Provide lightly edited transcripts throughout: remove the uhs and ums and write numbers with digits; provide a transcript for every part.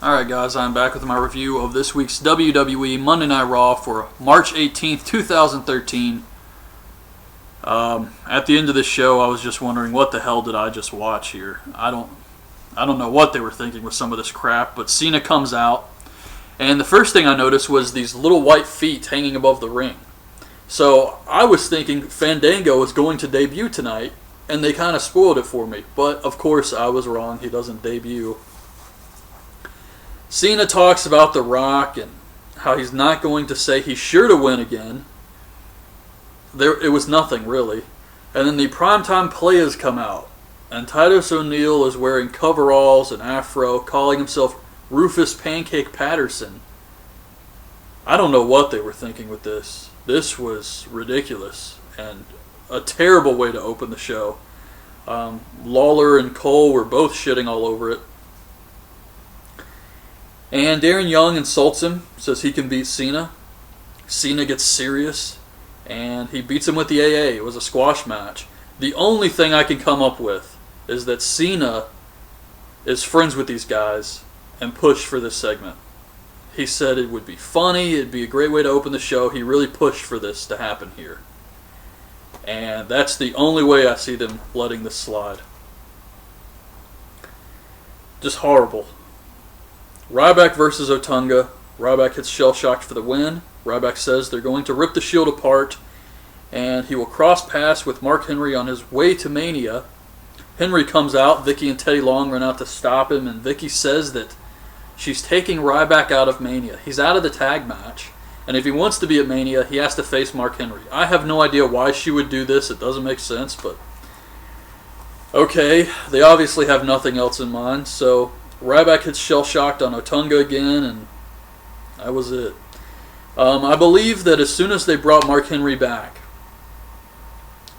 Alright guys, I'm back with my review of this week's WWE Monday Night Raw for March 18th, 2013. At the end of this show, I was just wondering, what the hell did I just watch here? I don't know what they were thinking with some of this crap, but Cena comes out, and the first thing I noticed was these little white feet hanging above the ring. So I was thinking Fandango is going to debut tonight, and they kind of spoiled it for me. But of course I was wrong, he doesn't debut. Cena talks about The Rock and how he's not going to say he's sure to win again. It was nothing, really. And then the primetime players come out. And Titus O'Neil is wearing coveralls and afro, calling himself Rufus Pancake Patterson. I don't know what they were thinking with this. This was ridiculous and a terrible way to open the show. Lawler and Cole were both shitting all over it. And Darren Young insults him, says he can beat Cena. Cena gets serious, and he beats him with the AA. It was a squash match. The only thing I can come up with is that Cena is friends with these guys and pushed for this segment. He said it would be funny, it'd be a great way to open the show. He really pushed for this to happen here. And that's the only way I see them letting this slide. Just horrible. Ryback versus Otunga. Ryback hits Shell-Shocked for the win. Ryback says they're going to rip the Shield apart, and he will cross paths with Mark Henry on his way to Mania. Henry comes out. Vicky and Teddy Long run out to stop him, and Vicky says that she's taking Ryback out of Mania. He's out of the tag match, and if he wants to be at Mania, he has to face Mark Henry. I have no idea why she would do this. It doesn't make sense, but okay. They obviously have nothing else in mind, so Ryback hits Shell-Shocked on Otunga again, and that was it. I believe that as soon as they brought Mark Henry back,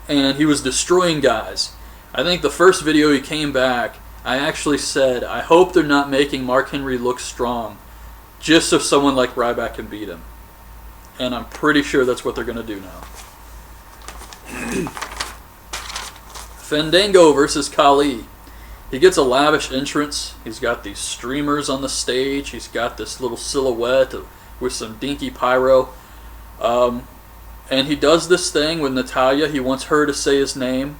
and he was destroying guys, I think the first video he came back, I actually said, I hope they're not making Mark Henry look strong, just so someone like Ryback can beat him. And I'm pretty sure that's what they're going to do now. Fandango versus Khali. He gets a lavish entrance. He's got these streamers on the stage. He's got this little silhouette with some dinky pyro. And he does this thing with Natalya. He wants her to say his name.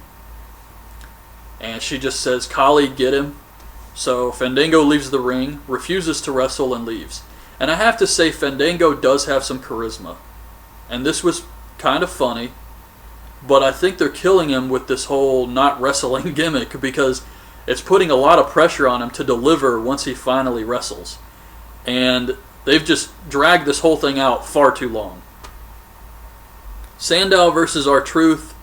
And she just says, Khali, get him. So Fandango leaves the ring, refuses to wrestle, and leaves. And I have to say, Fandango does have some charisma. And this was kind of funny. But I think they're killing him with this whole not wrestling gimmick, because it's putting a lot of pressure on him to deliver once he finally wrestles. And they've just dragged this whole thing out far too long. Sandow versus R-Truth.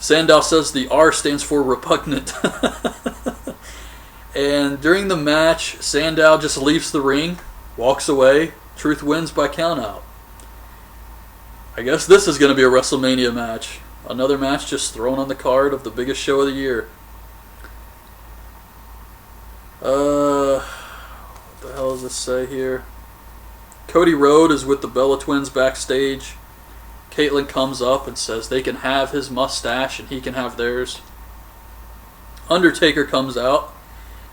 Sandow says the R stands for repugnant. And during the match, Sandow just leaves the ring, walks away. Truth wins by countout. I guess this is going to be a WrestleMania match. Another match just thrown on the card of the biggest show of the year. What the hell does this say here? Cody Rhodes is with the Bella Twins backstage. Caitlyn comes up and says they can have his mustache and he can have theirs. Undertaker comes out.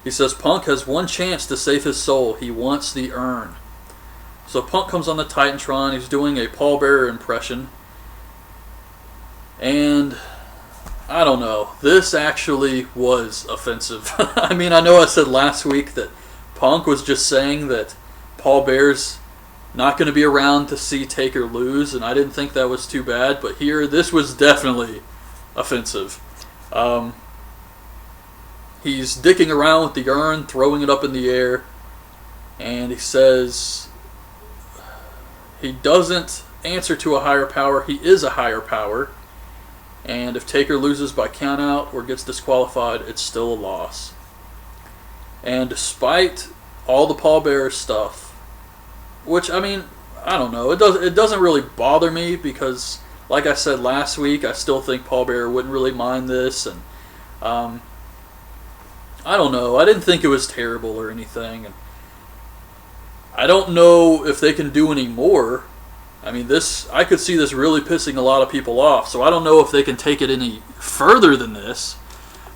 He says Punk has one chance to save his soul. He wants the urn. So Punk comes on the Titantron. He's doing a Paul Bearer impression. And I don't know. This actually was offensive. I mean, I know I said last week that Punk was just saying that Paul Bear's not going to be around to see Taker lose, and I didn't think that was too bad, but here, this was definitely offensive. He's dicking around with the urn, throwing it up in the air, and he says he doesn't answer to a higher power. He is a higher power. And if Taker loses by countout or gets disqualified, it's still a loss. And despite all the Paul Bearer stuff, which, I mean, I don't know, it doesn't really bother me, because, like I said last week, I still think Paul Bearer wouldn't really mind this, and I don't know, I didn't think it was terrible or anything, and I don't know if they can do any more. I mean, I could see this really pissing a lot of people off, so I don't know if they can take it any further than this.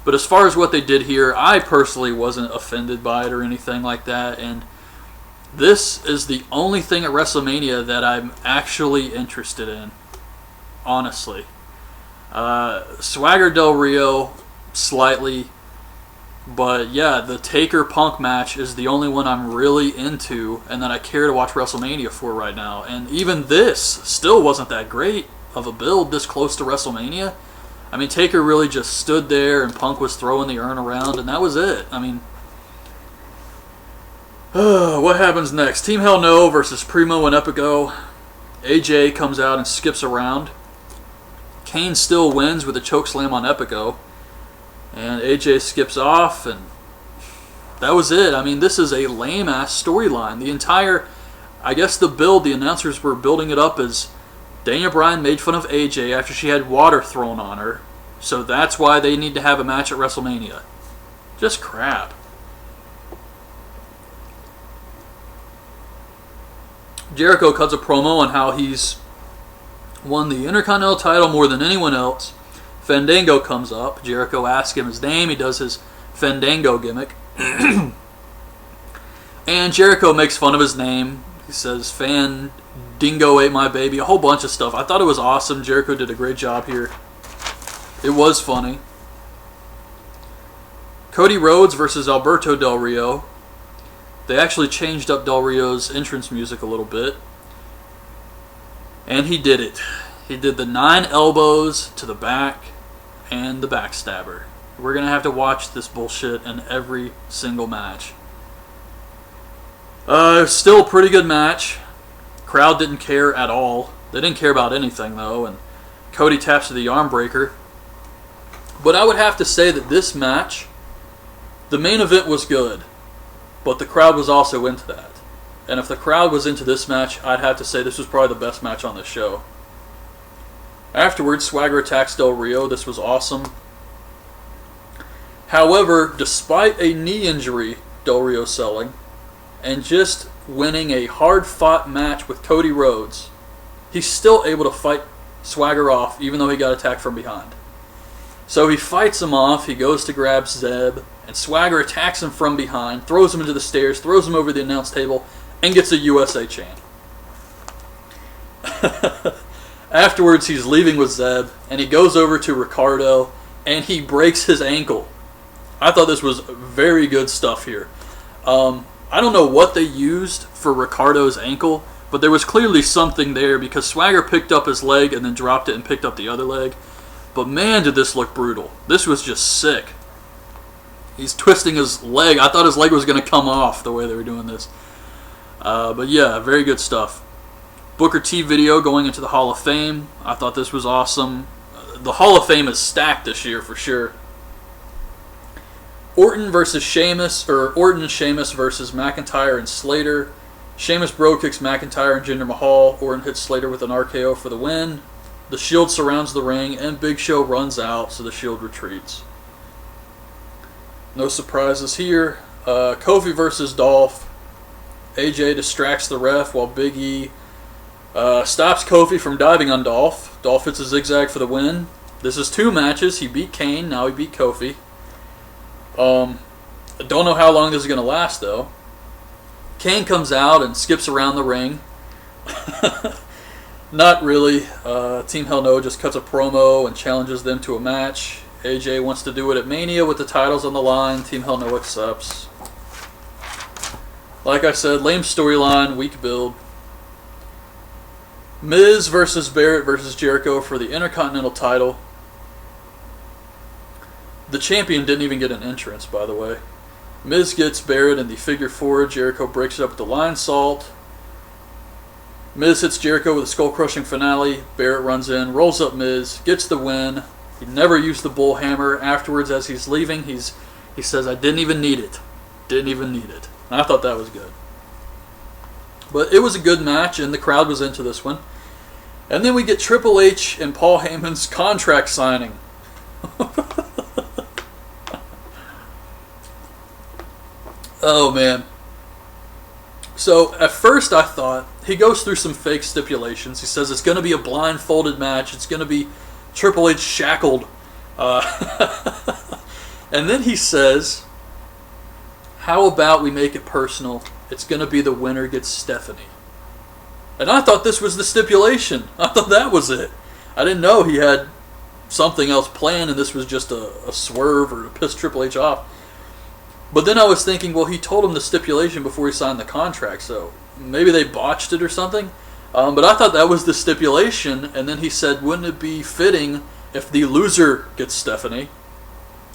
But as far as what they did here, I personally wasn't offended by it or anything like that. And this is the only thing at WrestleMania that I'm actually interested in, honestly. Swagger Del Rio, slightly. But yeah, the Taker Punk match is the only one I'm really into and that I care to watch WrestleMania for right now. And even this still wasn't that great of a build this close to WrestleMania. I mean, Taker really just stood there and Punk was throwing the urn around and that was it. I mean, what happens next? Team Hell No versus Primo and Epico. AJ comes out and skips around. Kane still wins with a chokeslam on Epico. And AJ skips off, and that was it. I mean, this is a lame-ass storyline. The entire, I guess the build, the announcers were building it up as Daniel Bryan made fun of AJ after she had water thrown on her. So that's why they need to have a match at WrestleMania. Just crap. Jericho cuts a promo on how he's won the Intercontinental title more than anyone else. Fandango comes up. Jericho asks him his name. He does his Fandango gimmick. And Jericho makes fun of his name. He says, Fandango ate my baby. A whole bunch of stuff. I thought it was awesome. Jericho did a great job here. It was funny. Cody Rhodes versus Alberto Del Rio. They actually changed up Del Rio's entrance music a little bit. And he did it. He did the 9 elbows to the back and the backstabber. We're going to have to watch this bullshit in every single match. Still a pretty good match. Crowd didn't care at all. They didn't care about anything, though. And Cody taps to the arm breaker. But I would have to say that this match, the main event was good. But the crowd was also into that. And if the crowd was into this match, I'd have to say this was probably the best match on this show. Afterwards, Swagger attacks Del Rio. This was awesome. However, despite a knee injury Del Rio selling, and just winning a hard-fought match with Cody Rhodes, he's still able to fight Swagger off, even though he got attacked from behind. So he fights him off, he goes to grab Zeb, and Swagger attacks him from behind, throws him into the stairs, throws him over the announce table, and gets a USA chant. Afterwards, he's leaving with Zeb, and he goes over to Ricardo, and he breaks his ankle. I thought this was very good stuff here. I don't know what they used for Ricardo's ankle, but there was clearly something there because Swagger picked up his leg and then dropped it and picked up the other leg. But man, did this look brutal. This was just sick. He's twisting his leg. I thought his leg was going to come off the way they were doing this. But yeah, very good stuff. Booker T video going into the Hall of Fame. I thought this was awesome. The Hall of Fame is stacked this year for sure. Orton versus Sheamus, or Orton and Sheamus versus McIntyre and Slater. Sheamus bro kicks McIntyre and Jinder Mahal. Orton hits Slater with an RKO for the win. The Shield surrounds the ring, and Big Show runs out, so the Shield retreats. No surprises here. Kofi versus Dolph. AJ distracts the ref while Big E stops Kofi from diving on Dolph. Dolph hits a zigzag for the win. This is 2 matches. He beat Kane, now he beat Kofi. I don't know how long this is going to last, though. Kane comes out and skips around the ring. Not really. Team Hell No just cuts a promo and challenges them to a match. AJ wants to do it at Mania with the titles on the line. Team Hell No accepts. Like I said, lame storyline, weak build. Miz versus Barrett versus Jericho for the Intercontinental title. The champion didn't even get an entrance, by the way. Miz gets Barrett in the figure 4. Jericho breaks it up with the line salt. Miz hits Jericho with a skull-crushing finale. Barrett runs in, rolls up Miz, gets the win. He never used the bull hammer. Afterwards, as he's leaving, he says, "I didn't even need it. Didn't even need it." And I thought that was good. But it was a good match, and the crowd was into this one. And then we get Triple H and Paul Heyman's contract signing. Oh, man. So, at first I thought, he goes through some fake stipulations. He says it's going to be a blindfolded match. It's going to be Triple H shackled. And then he says, how about we make it personal? It's going to be the winner gets Stephanie. And I thought this was the stipulation. I thought that was it. I didn't know he had something else planned and this was just a swerve or to piss Triple H off. But then I was thinking, well, he told him the stipulation before he signed the contract, so maybe they botched it or something. But I thought that was the stipulation, and then he said, wouldn't it be fitting if the loser gets Stephanie?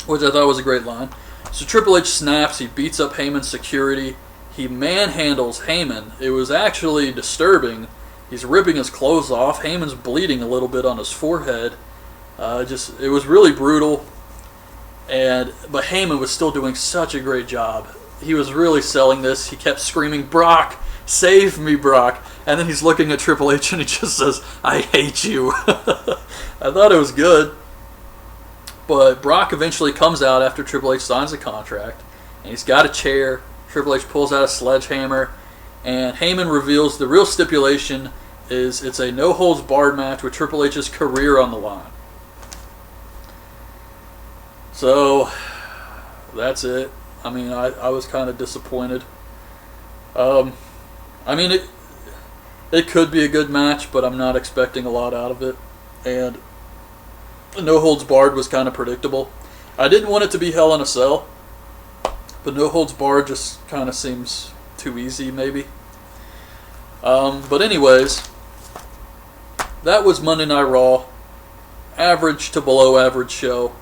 Which I thought was a great line. So Triple H snaps, he beats up Heyman's security, he manhandles Heyman. It was actually disturbing. He's ripping his clothes off, Heyman's bleeding a little bit on his forehead. It was really brutal. But Heyman was still doing such a great job. He was really selling this. He kept screaming, Brock, save me, Brock. And then he's looking at Triple H and he just says, I hate you. I thought it was good. But Brock eventually comes out after Triple H signs the contract. And he's got a chair. Triple H pulls out a sledgehammer. And Heyman reveals the real stipulation is it's a no-holds-barred match with Triple H's career on the line. So, that's it. I mean, I was kind of disappointed. I mean, it could be a good match, but I'm not expecting a lot out of it. And No Holds Barred was kind of predictable. I didn't want it to be Hell in a Cell, but No Holds Barred just kind of seems too easy, maybe. But anyways, that was Monday Night Raw. Average to below average show.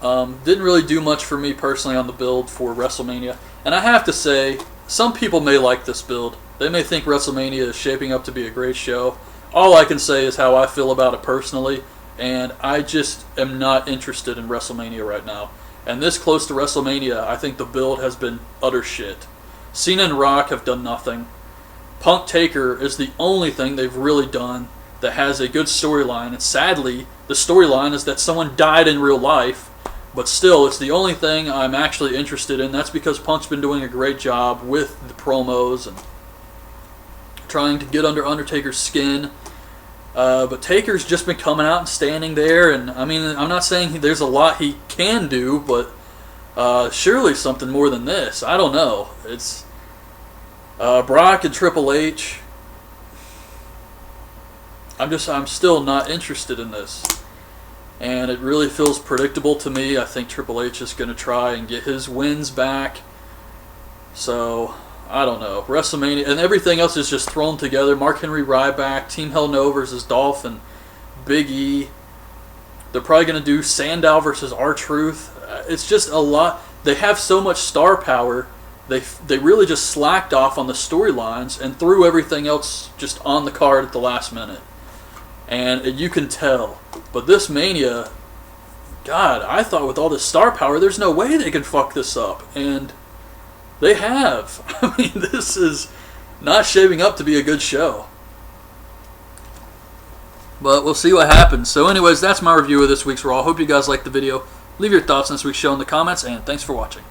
Didn't really do much for me personally on the build for WrestleMania. And I have to say, some people may like this build. They may think WrestleMania is shaping up to be a great show. All I can say is how I feel about it personally. And I just am not interested in WrestleMania right now. And this close to WrestleMania, I think the build has been utter shit. Cena and Rock have done nothing. Punk Taker is the only thing they've really done that has a good storyline. And sadly, the storyline is that someone died in real life. But still, it's the only thing I'm actually interested in. That's because Punk's been doing a great job with the promos and trying to get under Undertaker's skin. But Taker's just been coming out and standing there. And I mean, I'm not saying there's a lot he can do, but surely something more than this. I don't know. It's Brock and Triple H. I'm still not interested in this. And it really feels predictable to me. I think Triple H is going to try and get his wins back. So, I don't know. WrestleMania, and everything else is just thrown together. Mark Henry Ryback, Team Hell No versus Dolph and Big E. They're probably going to do Sandow versus R-Truth. It's just a lot. They have so much star power. They really just slacked off on the storylines and threw everything else just on the card at the last minute. And you can tell. But this Mania, God, I thought with all this star power, there's no way they can fuck this up. And they have. I mean, this is not shaping up to be a good show. But we'll see what happens. So anyways, that's my review of this week's Raw. Hope you guys liked the video. Leave your thoughts on this week's show in the comments, and thanks for watching.